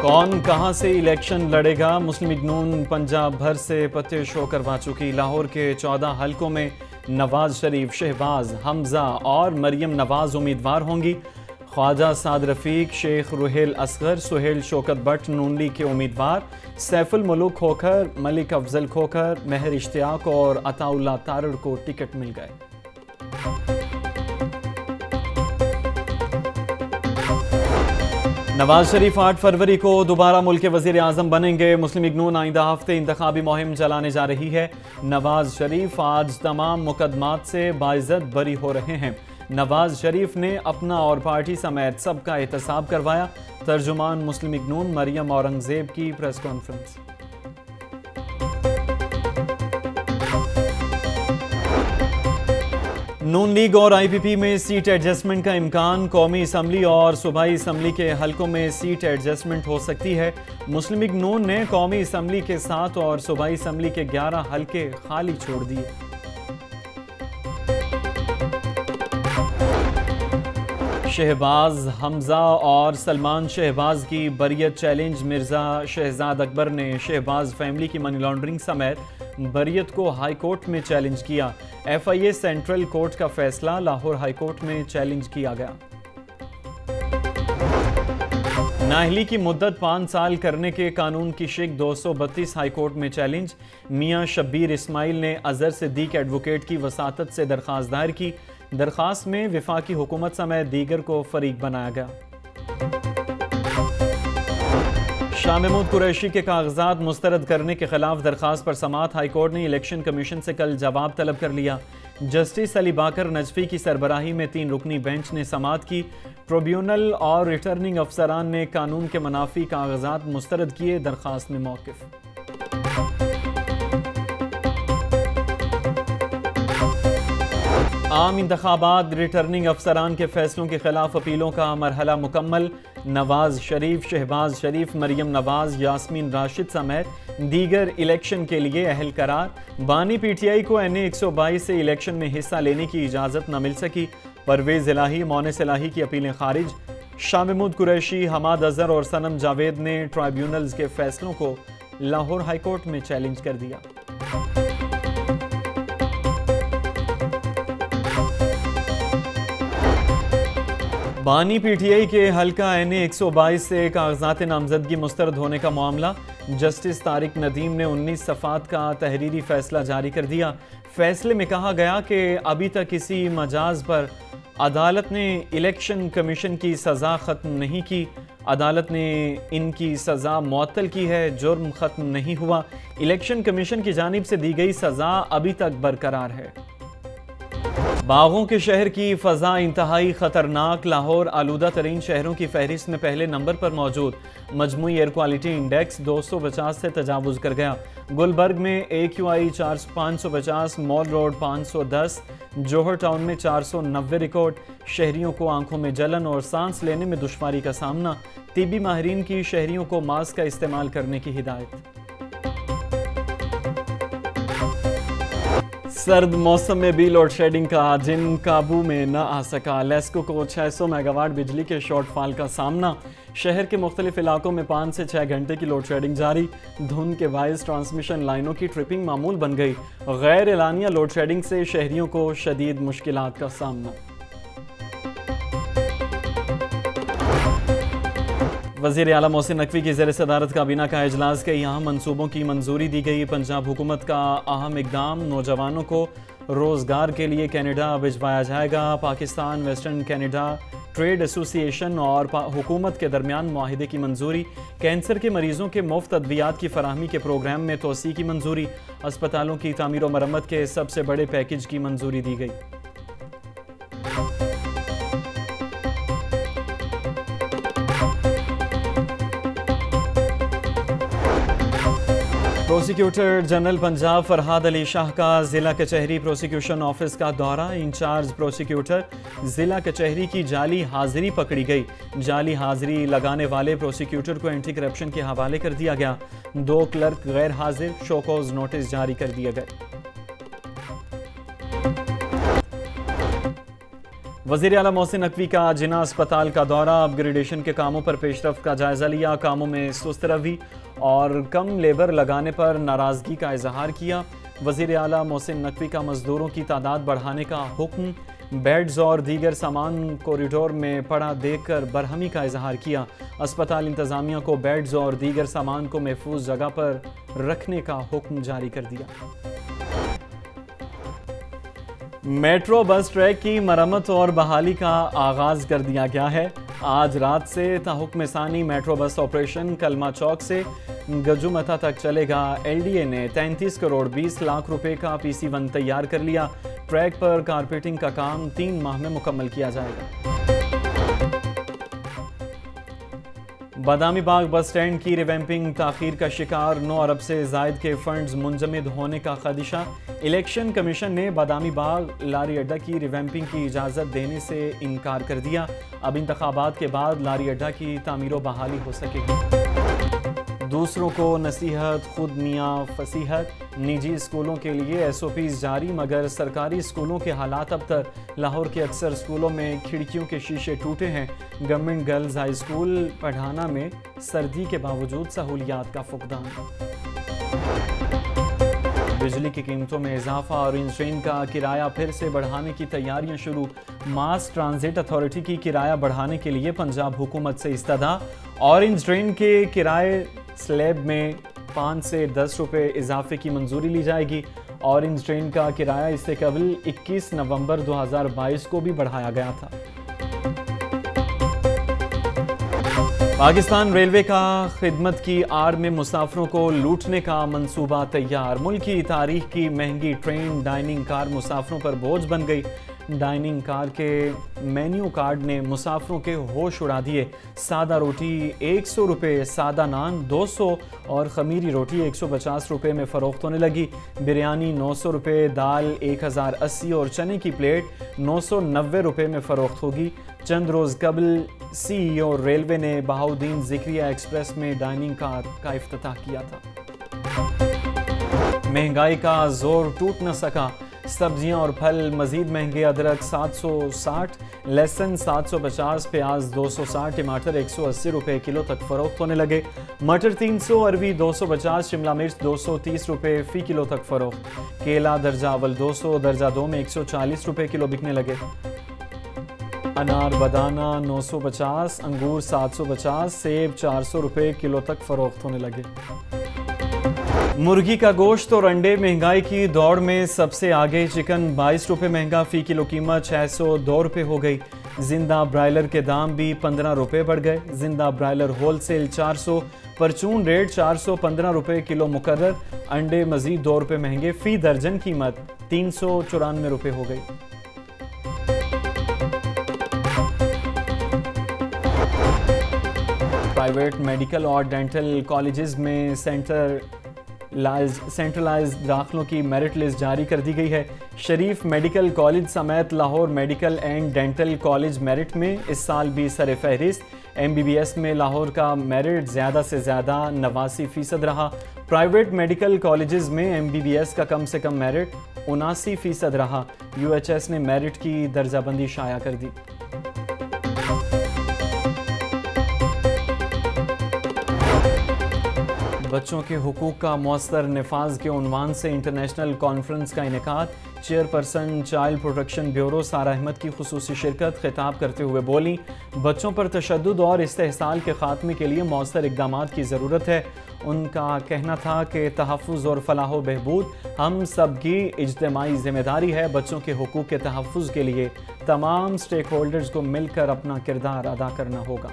कौन कहां से इलेक्शन लड़ेगा, मुस्लिम लीग नून पंजाब भर से पत्ते शो करवा चुकी। लाहौर के 14 हलकों में नवाज शरीफ, शहबाज, हमजा और मरियम नवाज उम्मीदवार होंगी। ख्वाजा साद रफीक, शेख रुहेल असगर, सुहेल शौकत भट्ट नून लीग के उम्मीदवार। सैफुल मुलूक खोखर, मलिक अफजल खोखर, महर इश्तियाक और अताउल्लाह तारड़ को टिकट मिल गए। नवाज शरीफ 8 फरवरी को दोबारा मुल्क के वजीर आजम बनेंगे। मुस्लिम लीग नून आइंदा हफ्ते इंतखाबी मुहिम चलाने जा रही है। नवाज शरीफ आज तमाम मुकदमात से बाइज्जत बरी हो रहे हैं। नवाज शरीफ ने अपना और पार्टी समेत सबका एहतसाब करवाया। तर्जुमान मुस्लिम लीग नून मरियम औरंगजेब की प्रेस कॉन्फ्रेंस। नून लीग और आईपीपी में सीट एडजस्टमेंट का इम्कान। कौमी असम्बली और सूबाई असम्बली के हलकों में सीट एडजस्टमेंट हो सकती है। मुस्लिम लीग नून ने कौमी असम्बली के 7 और सूबाई असम्बली के 11 हलके खाली छोड़ दिए। शहबाज, हमजा और सलमान शहबाज की बरियत चैलेंज। मिर्जा शहजाद अकबर ने शहबाज फैमिली की मनी लॉन्ड्रिंग समेत बरियत को हाई कोर्ट में चैलेंज किया। एफआईए सेंट्रल कोर्ट का फैसला लाहौर हाई कोर्ट में चैलेंज किया गया। नाअहली की मुद्दत 5 साल करने के कानून की शिक 232 हाई कोर्ट में चैलेंज। मियां शब्बीर इस्माइल ने अजहर सिद्दीक एडवोकेट की वसातत से दरख्वास्त दायर की। दरख्वास्त में वफाकी हुकूमत समेत दीगर को फरीक बनाया गया। शाह महमूद कुरैशी के कागजात मुस्तरद करने के खिलाफ दरख्वास्त पर समाअत हाई कोर्ट ने इलेक्शन कमीशन से कल जवाब तलब कर लिया। जस्टिस अली बाकर नजफी की सरबराही में 3 रुकनी बेंच ने समाअत की। ट्रिब्यूनल और रिटर्निंग अफसरान ने कानून के मुनाफी कागजात मुस्तरद किए। दरख्वास्त में मौक़िफ़। आम इंतखाबात, रिटर्निंग अफसरान के फैसलों के खिलाफ अपीलों का मरहला मुकम्मल। नवाज शरीफ, शहबाज शरीफ, मरियम नवाज, यास्मीन राशिद समेत दीगर इलेक्शन के लिए अहल करार। बानी पीटीआई को NA 122 से इलेक्शन में हिस्सा लेने की इजाज़त न मिल सकी। परवेज़ इलाही, मोनिस इलाही की अपीलें खारिज। शाह महमूद कुरैशी, हमाद अजहर और सनम जावेद ने ट्राइब्यूनल्स के फैसलों को लाहौर हाई कोर्ट में चैलेंज कर दिया। बानी पीटीआई के हल्का NA 122 से कागजात नामजदगी मुस्तरद होने का मामला। जस्टिस तारिक नदीम ने 19 सफ़ात का तहरीरी फैसला जारी कर दिया। फैसले में कहा गया कि अभी तक किसी मजाज पर अदालत ने इलेक्शन कमीशन की सज़ा ख़त्म नहीं की। अदालत ने इनकी सज़ा मुअत्तल की है। जुर्म ख़त्म नहीं हुआ। इलेक्शन कमीशन की जानिब से दी गई सज़ा अभी तक बरकरार है। बागों के शहर की फ़ज़ा इंतहाई ख़तरनाक। लाहौर आलूदा तरीन शहरों की फहरिस्त में पहले नंबर पर मौजूद। मजमूई एयर क्वालिटी इंडेक्स 250 से तजावुज़ कर गया। गुलबर्ग में AQI 550, मॉल रोड 510, जोहर टाउन में 490 रिकॉर्ड। शहरियों को आंखों में जलन और सांस लेने में दुश्वारी का सामना। तिब्बी माहिरीन की शहरियों को मास्क का इस्तेमाल करने की हिदायत। सर्द मौसम में भी लोड शेडिंग का जिन काबू में न आ सका। लेस्को को 600 मेगावाट बिजली के शॉर्टफॉल का सामना। शहर के मुख्तलिफ इलाकों में 5 से 6 घंटे की लोड शेडिंग जारी। धुंध के बायस ट्रांसमिशन लाइनों की ट्रिपिंग मामूल बन गई। गैर एलानिया लोड शेडिंग से शहरियों को शदीद मुश्किलात का सामना। वज़ीर आला मोहसिन नकवी की ज़ेर सदारत काबीना का इजलास के यहाँ मंसूबों की मंजूरी दी गई। पंजाब हुकूमत का अहम इक़दाम, नौजवानों को रोज़गार के लिए कनाडा भिजवाया जाएगा। Pakistan western Canada trade association और हुकूमत के दरमियान मुआहिदे की मंजूरी। कैंसर के मरीजों के मुफ्त अद्वियात की फराहमी के प्रोग्राम में तोसी की मंजूरी। अस्पतालों की तामीर व मरम्मत के सबसे बड़े पैकेज की मंजूरी दी गई। प्रोसिक्यूटर जनरल पंजाब फरहाद अली शाह का ज़िला कचहरी प्रोसिक्यूशन ऑफिस का दौरा। इंचार्ज प्रोसिक्यूटर ज़िला कचहरी की जाली हाजिरी पकड़ी गई। जाली हाजिरी लगाने वाले प्रोसिक्यूटर को एंटी करप्शन के हवाले कर दिया गया। 2 क्लर्क गैर हाजिर, शोकॉज नोटिस जारी कर दिए गए। वज़ीर आला मोहसिन नकवी का जिना अस्पताल का दौरा, अपग्रेडेशन के कामों पर पेशरफ्त का जायजा लिया, कामों में सुस्त रवि और कम लेबर लगाने पर नाराजगी का इजहार किया। वज़ीर आला मोहसिन नकवी का मजदूरों की तादाद बढ़ाने का हुक्म, बेड्स और दीगर सामान कॉरिडोर में पड़ा देखकर बरहमी का इजहार किया। अस्पताल इंतज़ामिया को बेड्स और दीगर सामान को महफूज जगह पर रखने का हुक्म जारी कर दिया। मेट्रो बस ट्रैक की मरम्मत और बहाली का आगाज कर दिया गया है। आज रात से ताहुक्म सानी मेट्रो बस ऑपरेशन कलमा चौक से गजुमता तक चलेगा। LDA ने 33 करोड़ 20 लाख रुपए का PC1 तैयार कर लिया। ट्रैक पर कारपेटिंग का काम 3 माह में मुकम्मल किया जाएगा। बादामी बाग बस स्टैंड की रिवैम्पिंग ताखीर का शिकार, 9 अरब से जायद के फंड्स मुंजमद होने का खदशा। इलेक्शन कमीशन ने बादामी बाग लारी अड्डा की रिवैम्पिंग की इजाज़त देने से इनकार कर दिया। अब इंतखाबात के बाद लारी अड्डा की तामीर व बहाली हो सकेगी। दूसरों को नसीहत, खुद मियाँ फसीहत। निजी स्कूलों के लिए SOPs जारी, मगर सरकारी स्कूलों के हालात अब तक। लाहौर के अक्सर स्कूलों में खिड़कियों के शीशे टूटे हैं। गवर्नमेंट गर्ल्स हाई स्कूल पढ़ाना में सर्दी के बावजूद सहूलियात का फुकदान। बिजली की कीमतों में इजाफा, ऑरेंज ट्रेन का किराया फिर से बढ़ाने की तैयारियां शुरू। मास ट्रांजिट अथॉरिटी की किराया बढ़ाने के लिए पंजाब हुकूमत से इस्तदा। ऑरेंज ट्रेन के किराए स्लैब में 5 से 10 रुपये इजाफे की मंजूरी ली जाएगी। ऑरेंज ट्रेन का किराया इससे कबल 21 नवंबर 2022 को भी बढ़ाया गया था। पाकिस्तान रेलवे का खिदमत की आड़ में मुसाफिरों को लूटने का मंसूबा तैयार। मुल्क की तारीख की महंगी ट्रेन डाइनिंग कार मुसाफिरों पर बोझ बन गई। डाइनिंग कार के मेन्यू कार्ड ने मुसाफिरों के होश उड़ा दिए। सादा रोटी 100 रुपये, सादा नान 200 और खमीरी रोटी 150 रुपये में फ़रोख्त होने लगी। बिरयानी 900 रुपये, दाल 1080 और चने की प्लेट 990 रुपये में फ़रोख्त होगी। चंद रोज़ कबल CEO रेलवे ने बहाउद्दीन ज़िक्रिया एक्सप्रेस में डाइनिंग कार का इफ्तिताह किया था। महंगाई का जोर टूट न सका, सब्जियां और फल मजीद महंगे। अदरक 760, लहसुन 750, प्याज 260, टमाटर 180 रुपये किलो तक फरोख्त होने लगे। मटर 300, अरबी 250, शिमला मिर्च 230 रुपये फ़ी किलो तक फरोख्त। केला दर्जा अव्वल 200, दर्जा 2 में 140 रुपये किलो बिकने लगे। अनार बदाना 950, अंगूर 750, सेब 400 रुपये किलो तक फरोख्त होने लगे। मुर्गी का गोश्त और अंडे महंगाई की दौड़ में सबसे आगे। चिकन 22 रुपये महंगा, फ़ी किलो कीमत 602 रुपये हो गई। जिंदा ब्रायलर के दाम भी 15 रुपये बढ़ गए। जिंदा ब्रायलर होलसेल 400, परचून रेट 415 रुपये किलो मुकर्रर। अंडे मजीद 2 रुपये महंगे, फ़ी दर्जन कीमत 394 रुपये हो गई। प्राइवेट मेडिकल और डेंटल कॉलेजेस में सेंट्रलाइज्ड दाखिलों की मेरिट लिस्ट जारी कर दी गई है। शरीफ मेडिकल कॉलेज समेत Lahore medical and dental college merit में इस साल भी सर फहरिस्त। MBBS में लाहौर का मेरिट ज़्यादा से ज़्यादा 89% रहा। प्राइवेट मेडिकल कॉलेजेस में MBBS का कम से कम मेरिट 79% रहा। UHS ने मेरिट की दर्जाबंदी शाया कर दी। बच्चों के हुकूक का मौसर नफाज के उन्वान से इंटरनेशनल कॉन्फ्रेंस का इनेकाद। चेयरपर्सन चाइल्ड प्रोटेक्शन ब्यूरो सारा अहमद की खुसूसी शिरकत। खिताब करते हुए बोली, बच्चों पर तशद्दुद और इस्तेहसाल के खात्मे के लिए मौसर इक़दामात की ज़रूरत है। उनका कहना था कि तहफ़्फ़ुज़ और फलाह बहबूद हम सब की इज्तिमाई ज़िम्मेदारी है। बच्चों के हुकूक के तहफ़्फ़ुज़ के लिए तमाम स्टेक होल्डर्स को मिलकर अपना किरदार अदा करना होगा।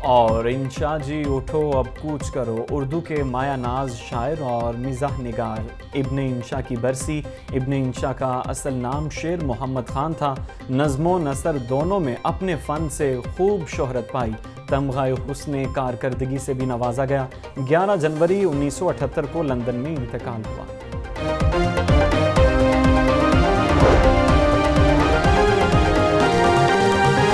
और इंशा जी उठो अब कूच करो, उर्दू के माया नाज शायर और मिज़ाह निगार इब्ने इंशा की बरसी। इब्ने इंशा का असल नाम शेर मोहम्मद खान था। नज़्मो नसर दोनों में अपने फ़न से खूब शोहरत पाई। तमग़ाए हुस्ने कारकर्दगी से भी नवाजा गया। 11 जनवरी 1978 को लंदन में इंतकाल हुआ।